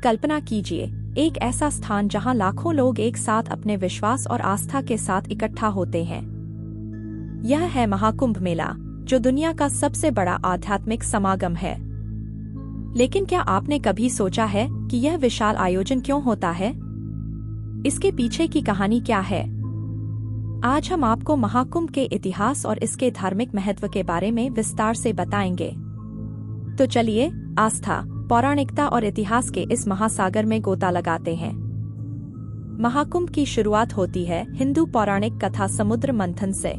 कल्पना कीजिए, एक ऐसा स्थान जहां लाखों लोग एक साथ अपने विश्वास और आस्था के साथ इकट्ठा होते हैं। यह है महाकुंभ मेला, जो दुनिया का सबसे बड़ा आध्यात्मिक समागम है। लेकिन क्या आपने कभी सोचा है कि यह विशाल आयोजन क्यों होता है? इसके पीछे की कहानी क्या है? आज हम आपको महाकुंभ के इतिहास और इसके धार्मिक महत्व के बारे में विस्तार से बताएंगे। तो चलिए, आस्था, पौराणिकता और इतिहास के इस महासागर में गोता लगाते हैं। महाकुंभ की शुरुआत होती है हिंदू पौराणिक कथा समुद्र मंथन से।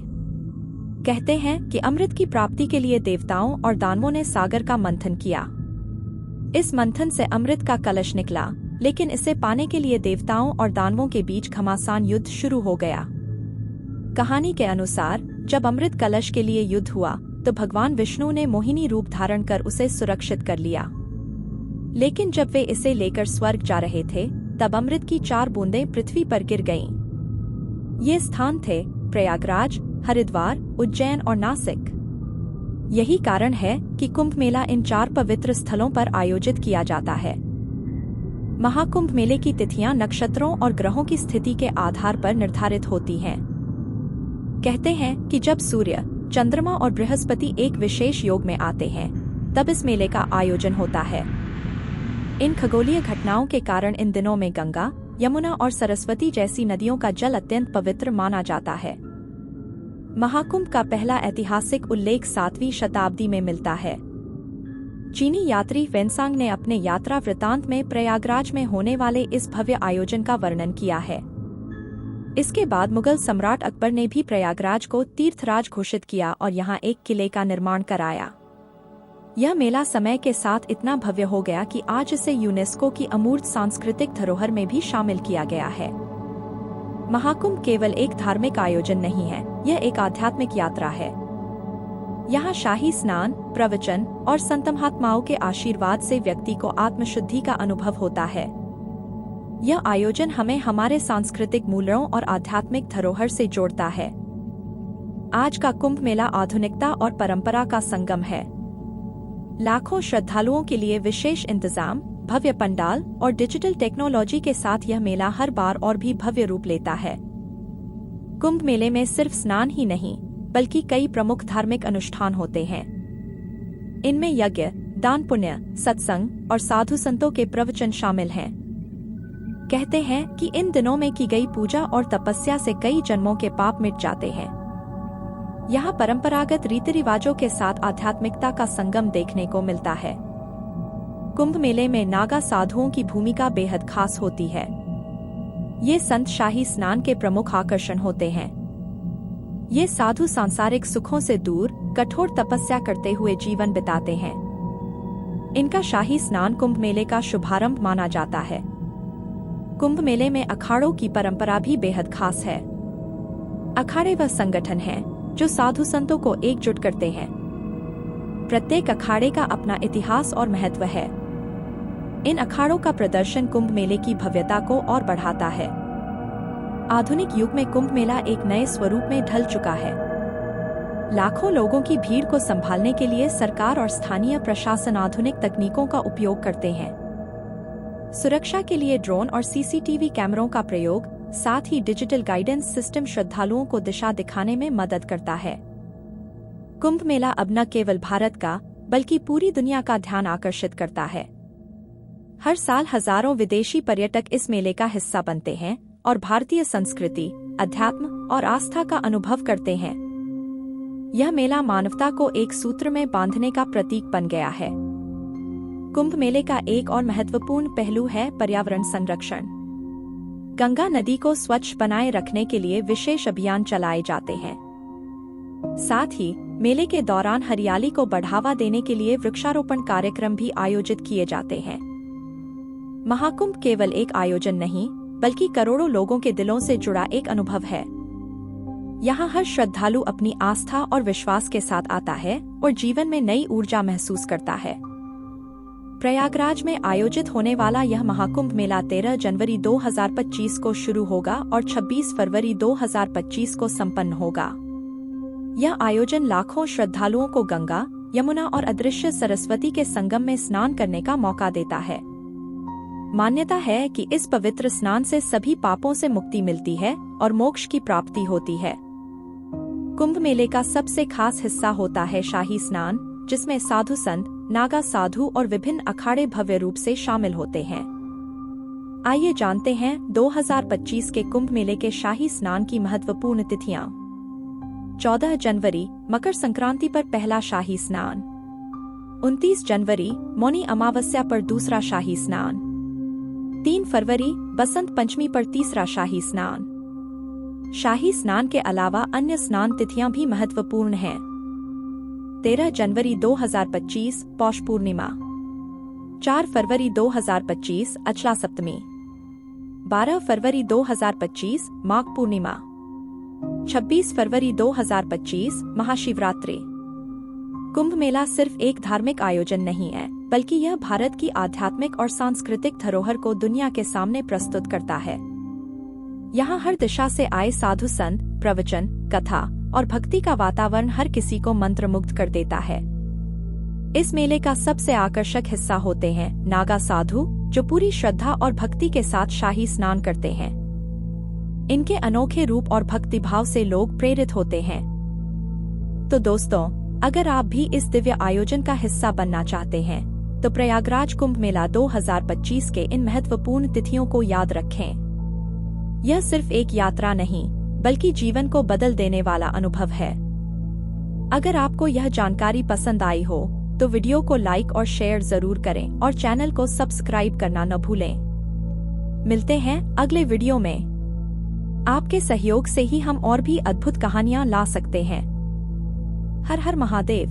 कहते हैं कि अमृत की प्राप्ति के लिए देवताओं और दानवों ने सागर का मंथन किया। इस मंथन से अमृत का कलश निकला, लेकिन इसे पाने के लिए देवताओं और दानवों के बीच घमासान युद्ध शुरू हो गया। कहानी के अनुसार जब अमृत कलश के लिए युद्ध हुआ तो भगवान विष्णु ने मोहिनी रूप धारण कर उसे सुरक्षित कर लिया। लेकिन जब वे इसे लेकर स्वर्ग जा रहे थे, तब अमृत की 4 बूंदें पृथ्वी पर गिर गईं। ये स्थान थे प्रयागराज, हरिद्वार, उज्जैन और नासिक। यही कारण है कि कुंभ मेला इन 4 पवित्र स्थलों पर आयोजित किया जाता है। महाकुंभ मेले की तिथियां नक्षत्रों और ग्रहों की स्थिति के आधार पर निर्धारित होती हैं। कहते हैं कि जब सूर्य, चंद्रमा और बृहस्पति एक विशेष योग में आते हैं, तब इस मेले का आयोजन होता है। इन खगोलीय घटनाओं के कारण इन दिनों में गंगा, यमुना और सरस्वती जैसी नदियों का जल अत्यंत पवित्र माना जाता है। महाकुंभ का पहला ऐतिहासिक उल्लेख 7वीं शताब्दी में मिलता है। चीनी यात्री वेनसांग ने अपने यात्रा वृतांत में प्रयागराज में होने वाले इस भव्य आयोजन का वर्णन किया है। इसके बाद मुगल सम्राट अकबर ने भी प्रयागराज को तीर्थराज घोषित किया और यहाँ एक किले का निर्माण कराया। यह मेला समय के साथ इतना भव्य हो गया कि आज इसे यूनेस्को की अमूर्त सांस्कृतिक धरोहर में भी शामिल किया गया है। महाकुंभ केवल एक धार्मिक आयोजन नहीं है, यह एक आध्यात्मिक यात्रा है। यहाँ शाही स्नान, प्रवचन और संत महात्माओं के आशीर्वाद से व्यक्ति को आत्मशुद्धि का अनुभव होता है। यह आयोजन हमें हमारे सांस्कृतिक मूल्यों और आध्यात्मिक धरोहर से जोड़ता है। आज का कुंभ मेला आधुनिकता और परंपरा का संगम है। लाखों श्रद्धालुओं के लिए विशेष इंतजाम, भव्य पंडाल और डिजिटल टेक्नोलॉजी के साथ यह मेला हर बार और भी भव्य रूप लेता है। कुंभ मेले में सिर्फ स्नान ही नहीं, बल्कि कई प्रमुख धार्मिक अनुष्ठान होते हैं। इनमें यज्ञ, दान पुण्य, सत्संग और साधु संतों के प्रवचन शामिल हैं। कहते हैं कि इन दिनों में की गई पूजा और तपस्या से कई जन्मों के पाप मिट जाते हैं। यहाँ परंपरागत रीति रिवाजों के साथ आध्यात्मिकता का संगम देखने को मिलता है। कुंभ मेले में नागा साधुओं की भूमिका बेहद खास होती है। ये संत शाही स्नान के प्रमुख आकर्षण होते हैं। ये साधु सांसारिक सुखों से दूर कठोर तपस्या करते हुए जीवन बिताते हैं। इनका शाही स्नान कुंभ मेले का शुभारंभ माना जाता है। कुंभ मेले में अखाड़ों की परंपरा भी बेहद खास है। अखाड़े वह संगठन है जो साधु संतों को एकजुट करते हैं। प्रत्येक अखाड़े का अपना इतिहास और महत्व है। इन अखाड़ों का प्रदर्शन कुंभ मेले की भव्यता को और बढ़ाता है। आधुनिक युग में कुंभ मेला एक नए स्वरूप में ढल चुका है। लाखों लोगों की भीड़ को संभालने के लिए सरकार और स्थानीय प्रशासन आधुनिक तकनीकों का उपयोग करते हैं। सुरक्षा के लिए ड्रोन और सीसीटीवी कैमरों का प्रयोग, साथ ही डिजिटल गाइडेंस सिस्टम श्रद्धालुओं को दिशा दिखाने में मदद करता है। कुंभ मेला अब न केवल भारत का, बल्कि पूरी दुनिया का ध्यान आकर्षित करता है। हर साल हजारों विदेशी पर्यटक इस मेले का हिस्सा बनते हैं और भारतीय संस्कृति, अध्यात्म और आस्था का अनुभव करते हैं। यह मेला मानवता को एक सूत्र में बांधने का प्रतीक बन गया है। कुंभ मेले का एक और महत्वपूर्ण पहलू है पर्यावरण संरक्षण। गंगा नदी को स्वच्छ बनाए रखने के लिए विशेष अभियान चलाए जाते हैं। साथ ही मेले के दौरान हरियाली को बढ़ावा देने के लिए वृक्षारोपण कार्यक्रम भी आयोजित किए जाते हैं। महाकुंभ केवल एक आयोजन नहीं, बल्कि करोड़ों लोगों के दिलों से जुड़ा एक अनुभव है। यहाँ हर श्रद्धालु अपनी आस्था और विश्वास के साथ आता है और जीवन में नई ऊर्जा महसूस करता है। प्रयागराज में आयोजित होने वाला यह महाकुंभ मेला 13 जनवरी 2025 को शुरू होगा और 26 फरवरी 2025 को संपन्न होगा। यह आयोजन लाखों श्रद्धालुओं को गंगा, यमुना और अदृश्य सरस्वती के संगम में स्नान करने का मौका देता है। मान्यता है कि इस पवित्र स्नान से सभी पापों से मुक्ति मिलती है और मोक्ष की प्राप्ति होती है। कुंभ मेले का सबसे खास हिस्सा होता है शाही स्नान, जिसमें साधु संत, नागा साधु और विभिन्न अखाड़े भव्य रूप से शामिल होते हैं। आइए जानते हैं 2025 के कुंभ मेले के शाही स्नान की महत्वपूर्ण तिथियां। 14 जनवरी मकर संक्रांति पर पहला शाही स्नान। 29 जनवरी मौनी अमावस्या पर दूसरा शाही स्नान। 3 फरवरी बसंत पंचमी पर तीसरा शाही स्नान। शाही स्नान के अलावा अन्य स्नान तिथियां भी महत्वपूर्ण हैं। 13 जनवरी 2025 पौष पूर्णिमा। 4 फरवरी 2025 अचला सप्तमी। 12 फरवरी 2025 माघ पूर्णिमा। 26 फरवरी 2025 महाशिवरात्रि। कुंभ मेला सिर्फ एक धार्मिक आयोजन नहीं है, बल्कि यह भारत की आध्यात्मिक और सांस्कृतिक धरोहर को दुनिया के सामने प्रस्तुत करता है। यहाँ हर दिशा से आए साधु संत, प्रवचन, कथा और भक्ति का वातावरण हर किसी को मंत्रमुग्ध कर देता है। इस मेले का सबसे आकर्षक हिस्सा होते हैं नागा साधु, जो पूरी श्रद्धा और भक्ति के साथ शाही स्नान करते हैं। इनके अनोखे रूप और भक्तिभाव से लोग प्रेरित होते हैं। तो दोस्तों, अगर आप भी इस दिव्य आयोजन का हिस्सा बनना चाहते हैं, तो प्रयागराज कुंभ मेला 2025 के इन महत्वपूर्ण तिथियों को याद रखें। यह सिर्फ एक यात्रा नहीं, बल्कि जीवन को बदल देने वाला अनुभव है। अगर आपको यह जानकारी पसंद आई हो, तो वीडियो को लाइक और शेयर जरूर करें और चैनल को सब्सक्राइब करना न भूलें। मिलते हैं अगले वीडियो में। आपके सहयोग से ही हम और भी अद्भुत कहानियां ला सकते हैं। हर हर महादेव।